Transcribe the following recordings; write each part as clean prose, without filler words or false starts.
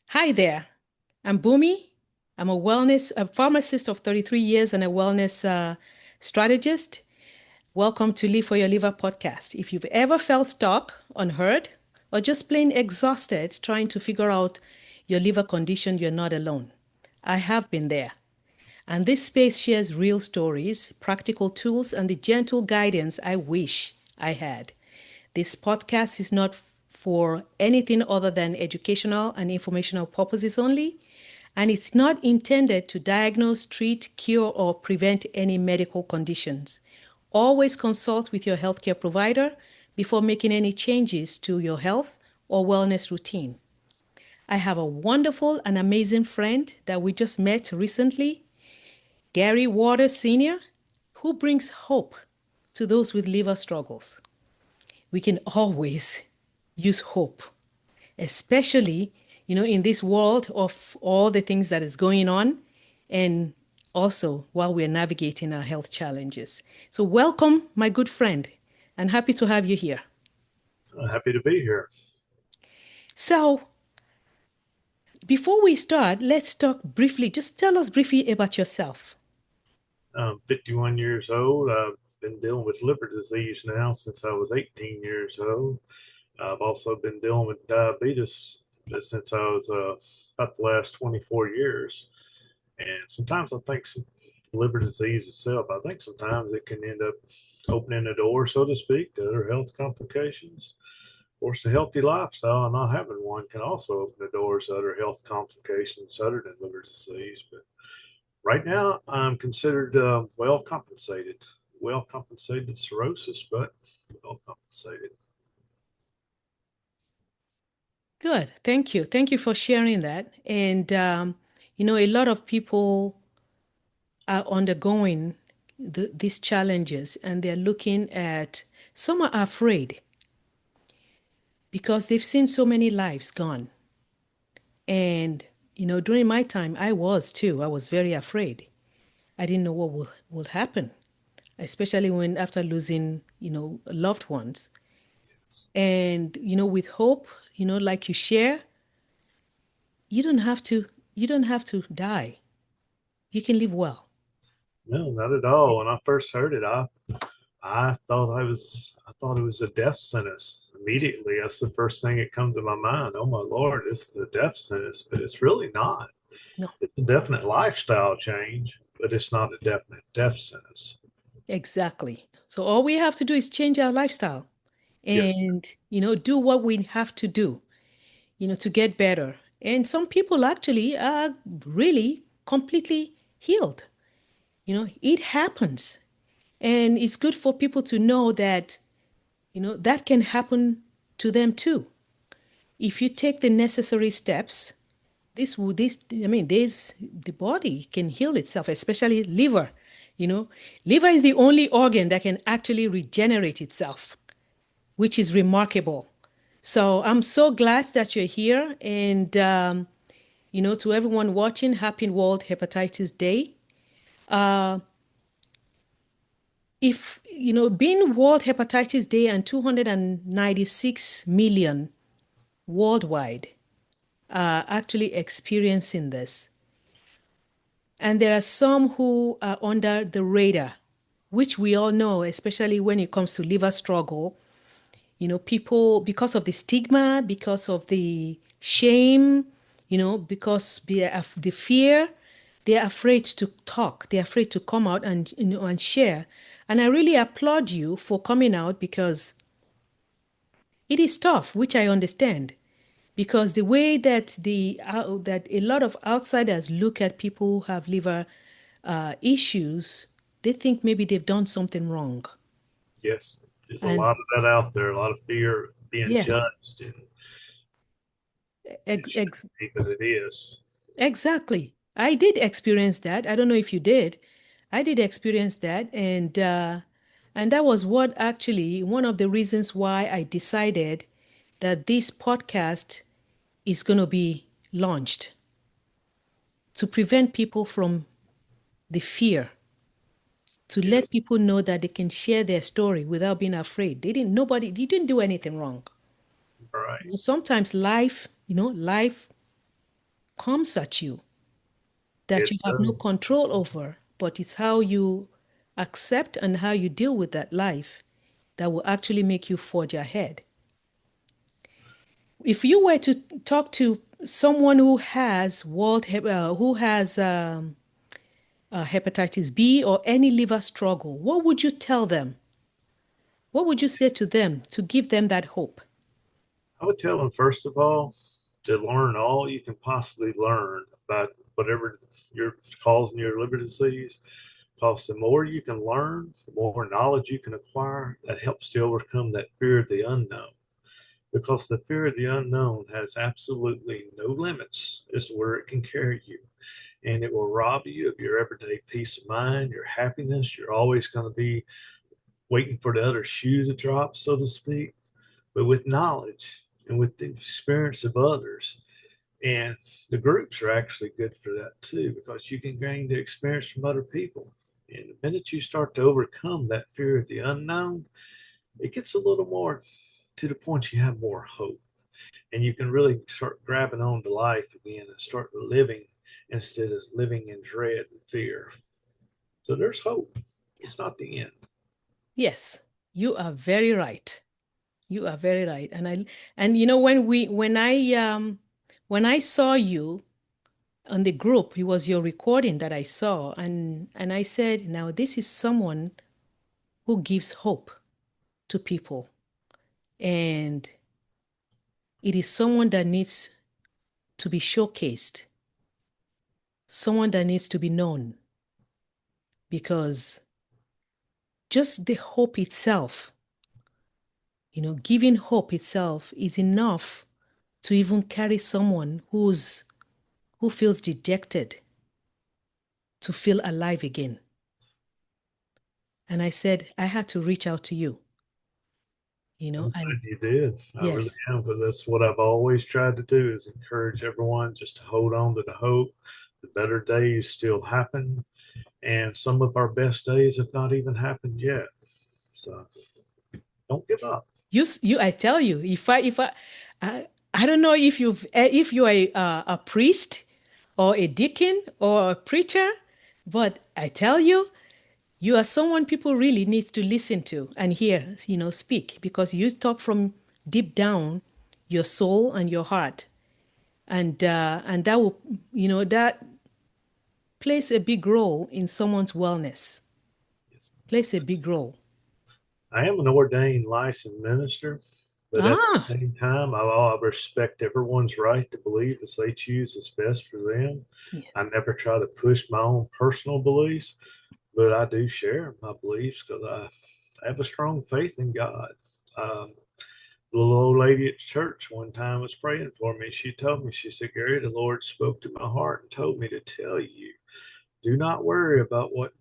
Hi there. I'm Bumi. I'm a pharmacist of 33 years and a wellness strategist. Welcome to Live for Your Liver podcast. If you've ever felt stuck, unheard, or just plain exhausted trying to figure out your liver condition, you're not alone. I have been there. And this space shares real stories, practical tools, and the gentle guidance I wish I had. This podcast is not for anything other than educational and informational purposes only, and it's not intended to diagnose, treat, cure, or prevent any medical conditions. Always consult with your healthcare provider before making any changes to your health or wellness routine. I have a wonderful and amazing friend that we just met recently, Gary Waters Sr., who brings hope to those with liver struggles. We can always use hope, especially, in this world of all the things that is going on and also while we're navigating our health challenges. So welcome, my good friend, and happy to have you here. Happy to be here. So before we start, let's talk briefly, just tell us briefly about yourself. I'm 51 years old. I've been dealing with liver disease now since I was 18 years old. I've also been dealing with diabetes since I was about the last 24 years. And sometimes I think some liver disease itself, I think sometimes it can end up opening the door, so to speak, to other health complications. Of course, a healthy lifestyle and not having one can also open the doors to other health complications other than liver disease. But right now, I'm considered well compensated cirrhosis, but well compensated. Good. Thank you. Thank you for sharing that. And, a lot of people are undergoing these challenges and they're looking at, some are afraid because they've seen so many lives gone. And, during my time, I was too. I was very afraid. I didn't know what will happen, especially when after losing, loved ones. And, with hope, like you share, you don't have to, you don't have to die. You can live well. No, not at all. When I first heard it, I thought it was a death sentence. Immediately, that's the first thing that comes to my mind. Oh my Lord, it's a death sentence, but it's really not. No, It's a definite lifestyle change, but it's not a definite death sentence. exactly. So all we have to do is change our lifestyle Yes, and, do what we have to do, to get better. And some people actually are really completely healed. It happens. And it's good for people to know that, that can happen to them too. If you take the necessary steps, the body can heal itself, especially liver. You know, liver is the only organ that can actually regenerate itself, which is remarkable. So I'm so glad that you're here. And, to everyone watching, happy World Hepatitis Day. Uh, if, being World Hepatitis Day and 296 million worldwide are actually experiencing this. And there are some who are under the radar, which we all know, especially when it comes to liver struggle. People, because of the stigma, because of the shame, because the fear, they're afraid to talk. They're afraid to come out and, and share. And I really applaud you for coming out because it is tough, which I understand. Because the way that that a lot of outsiders look at people who have liver issues, they think maybe they've done something wrong. yes. There's a And lot of that out there, a lot of fear of being yeah, judged, and it ex shouldn't ex be, but it is. exactly. I did experience that. I don't know if you did. I did experience that, and that was what actually one of the reasons why I decided that this podcast is going to be launched to prevent people from the fear, to let Yes, people know that they can share their story without being afraid. You didn't do anything wrong. right. Sometimes life, life comes at you that It you have no does. control over, but it's how you accept and how you deal with that life that will actually make you forge ahead. If you were to talk to someone who has hepatitis B or any liver struggle, what would you tell them? What would you say to them to give them that hope? I would tell them, first of all, to learn all you can possibly learn about whatever you're causing your liver disease. Because the more you can learn, the more knowledge you can acquire, that helps to overcome that fear of the unknown. Because the fear of the unknown has absolutely no limits as to where it can carry you. And it will rob you of your everyday peace of mind, your happiness. You're always going to be waiting for the other shoe to drop, so to speak. But with knowledge and with the experience of others, and the groups are actually good for that too, because you can gain the experience from other people. And the minute you start to overcome that fear of the unknown, it gets a little more to the point you have more hope. And you can really start grabbing on to life again and start living instead of living in dread and fear. So there's hope. It's not the end. Yes, you are very right. You are very right. And you know when I saw you on the group, it was your recording that I saw, and I said, now this is someone who gives hope to people, and it is someone that needs to be showcased, someone that needs to be known, because just the hope itself, giving hope itself is enough to even carry someone who feels dejected to feel alive again. And I said, I had to reach out to you, I'm and glad you did. I really yes, am, but that's what I've always tried to do is encourage everyone just to hold on to the hope. The better days still happen, and some of our best days have not even happened yet. So don't give up. I tell you, I don't know if you are a priest or a deacon or a preacher, but I tell you, you are someone people really need to listen to and hear, speak, because you talk from deep down your soul and your heart, and that will, that plays a big role in someone's wellness. Yes. Plays a big role. I am an ordained licensed minister, but at the Ah, same time, I respect everyone's right to believe as they choose is best for them. yeah, I never try to push my own personal beliefs, but I do share my beliefs because I have a strong faith in God. Um, the little old lady at church one time was praying for me. She told me, she said, Gary, the Lord spoke to my heart and told me to tell you, do not worry about what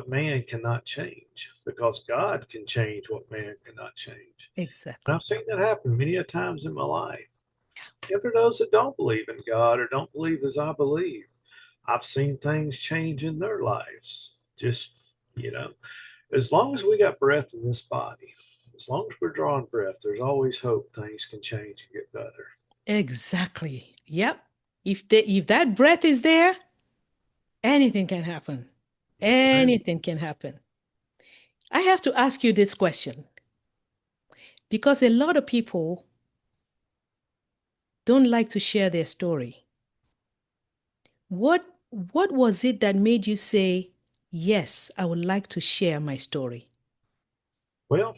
man cannot change, because God can change what man cannot change. And I've exactly. seen that happen many a times in my life. And for those that don't believe in God or don't believe as I believe, I've seen things change in their lives. Just, you know, as long as we got breath in this body, as long as we're drawing breath, there's always hope things can change and get better. Exactly. Yep. If that breath is there, anything can happen. Yes, ma'am. Anything can happen. I have to ask you this question because a lot of people don't like to share their story. What was it that made you say, "Yes, I would like to share my story"? Well,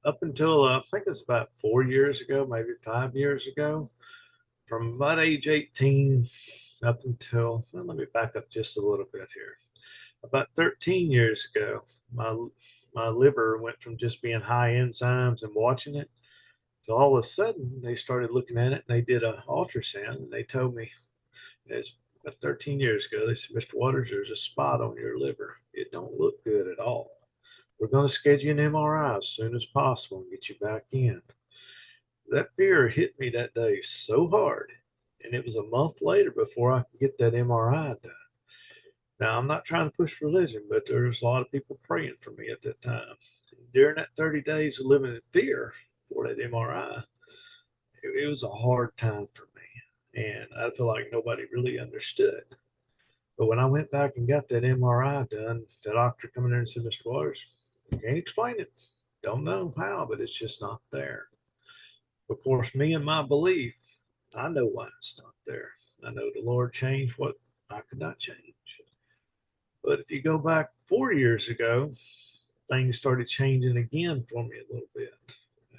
up until I think it's about 4 years ago, maybe 5 years ago, from about age 18 up until, well, let me back up just a little bit here. About 13 years ago, my liver went from just being high enzymes and watching it to all of a sudden they started looking at it and they did an ultrasound and they told me it's about 13 years ago. They said, Mr. Waters, there's a spot on your liver. It don't look good at all. We're going to schedule an MRI as soon as possible and get you back in. That fear hit me that day so hard. And it was a month later before I could get that MRI done. Now, I'm not trying to push religion, but there's a lot of people praying for me at that time. During that 30 days of living in fear for that MRI, it was a hard time for me. and I feel like nobody really understood. But when I went back and got that MRI done, the doctor come in there and said, Mr. Waters, can't explain it. Don't know how, but it's just not there. Of course, me and my belief, I know why it's not there. I know the Lord changed what I could not change. But if you go back 4 years ago, things started changing again for me a little bit.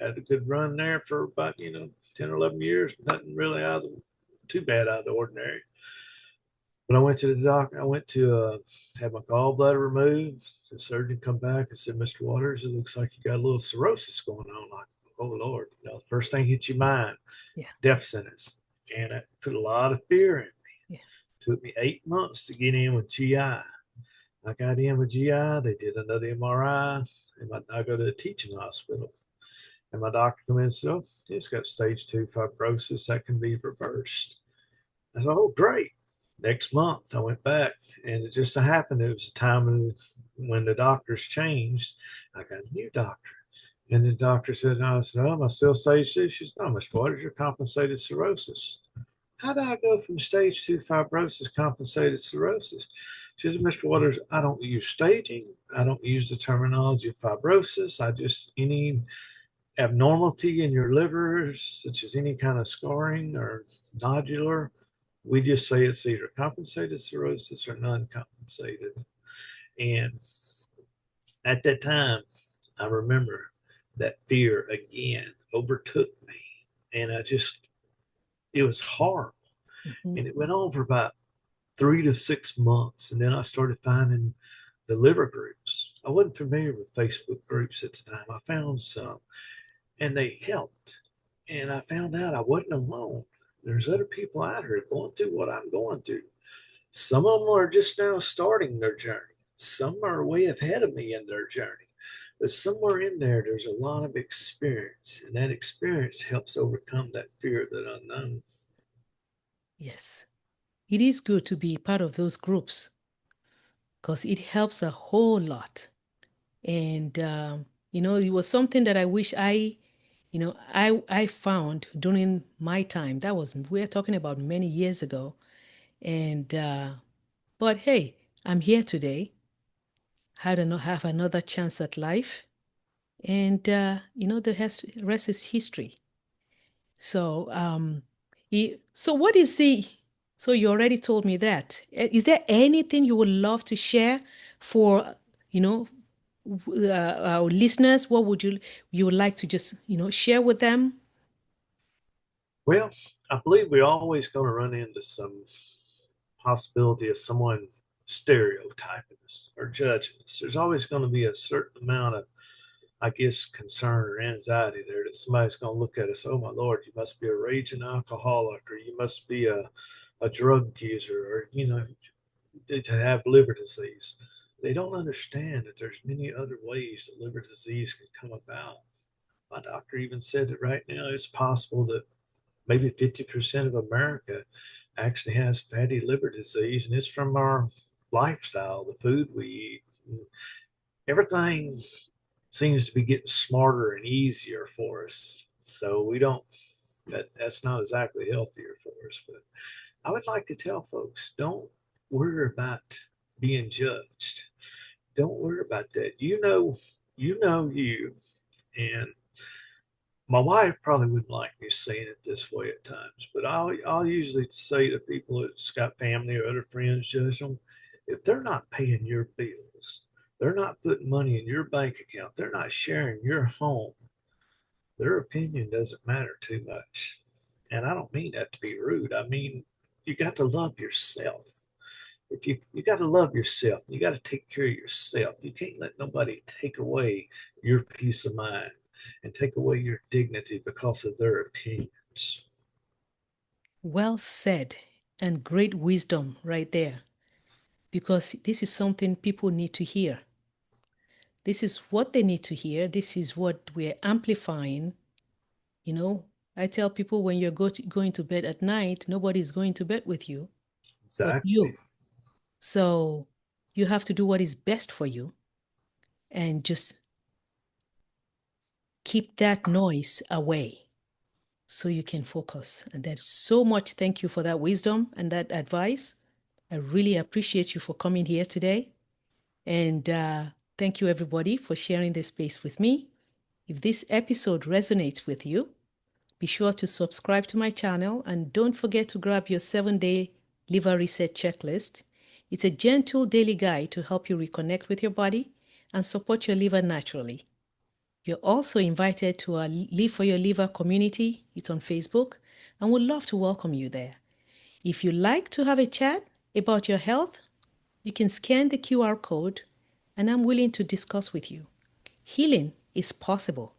I had a good run there for about, 10 or 11 years, nothing really too bad out of the ordinary. But I went to the doctor. I went to have my gallbladder removed. The surgeon come back and said, Mr. Waters, it looks like you got a little cirrhosis going on. Like, oh Lord, the first thing hits your mind, Yeah. death sentence. And it put a lot of fear in me. Yeah. It took me 8 months to get in with GI. I got in with GI. They did another MRI, and I go to a teaching hospital. And my doctor come in and said, "Oh, it's got stage 2 fibrosis that can be reversed." I said, "Oh, great." Next month, I went back, and it just so happened it was a time when the doctors changed. I got a new doctor. And the doctor said, I said, "Oh, am I still stage 2?" She said, "No, Mr. Waters, you're compensated cirrhosis." How did I go from stage 2 fibrosis compensated cirrhosis? She said, "Mr. Waters, I don't use staging. I don't use the terminology of fibrosis. I just, any abnormality in your liver, such as any kind of scarring or nodular, we just say it's either compensated cirrhosis or non-compensated." And at that time, I remember that fear again overtook me. And it was horrible. Mhm. And it went on for about 3 to 6 months. And then I started finding the liver groups. I wasn't familiar with Facebook groups at the time. I found some and they helped. And I found out I wasn't alone. There's other people out here going through what I'm going through. Some of them are just now starting their journey. Some are way ahead of me in their journey. But somewhere in there, there's a lot of experience, and that experience helps overcome that fear of the unknown. Yes. It is good to be part of those groups because it helps a whole lot. And, it was something that I wish I found during my time. We're talking about many years ago. And, but hey, I'm here today. Have another chance at life. And, the rest is history. So, so what is so you already told me that. Is there anything you would love to share for, you know, our listeners? What would you would like to just, share with them? Well, I believe we're always going to run into some possibility of someone stereotyping us or judging us. There's always going to be a certain amount of, I guess, concern or anxiety there that somebody's going to look at us. Oh my Lord, you must be a raging alcoholic, or you must be a drug user, or to have liver disease. They don't understand that there's many other ways that liver disease can come about. My doctor even said that right now it's possible that maybe 50% of America actually has fatty liver disease, and it's from our lifestyle, the food we eat. Everything seems to be getting smarter and easier for us. So we don't, that's not exactly healthier for us. But I would like to tell folks, don't worry about being judged. Don't worry about that. You, and my wife probably wouldn't like me saying it this way at times, but I'll usually say to people that's got family or other friends, judge them. If they're not paying your bills, they're not putting money in your bank account, they're not sharing your home, their opinion doesn't matter too much. And I don't mean that to be rude. I mean, you got to love yourself. If you got to love yourself, you got to take care of yourself. You can't let nobody take away your peace of mind and take away your dignity because of their opinions. Well said, and great wisdom right there, because this is something people need to hear. This is what they need to hear. This is what we're amplifying. You know, I tell people when you're going to bed at night, nobody's going to bed with you but Exactly. you. So you have to do what is best for you and just keep that noise away. so you can focus. And there's so much thank you for that wisdom and that advice. I really appreciate you for coming here today. And thank you, everybody, for sharing this space with me. If this episode resonates with you, be sure to subscribe to my channel and don't forget to grab your 7-day liver reset checklist. It's a gentle daily guide to help you reconnect with your body and support your liver naturally. You're also invited to our Live for Your Liver community. It's on Facebook, and we'd love to welcome you there. If you'd like to have a chat about your health, you can scan the QR code, and I'm willing to discuss with you. Healing is possible,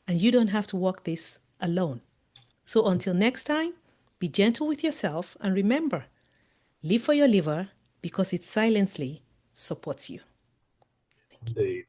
and you don't have to walk this alone. So until next time, be gentle with yourself and remember, live for your liver because it silently supports you. Yes, indeed.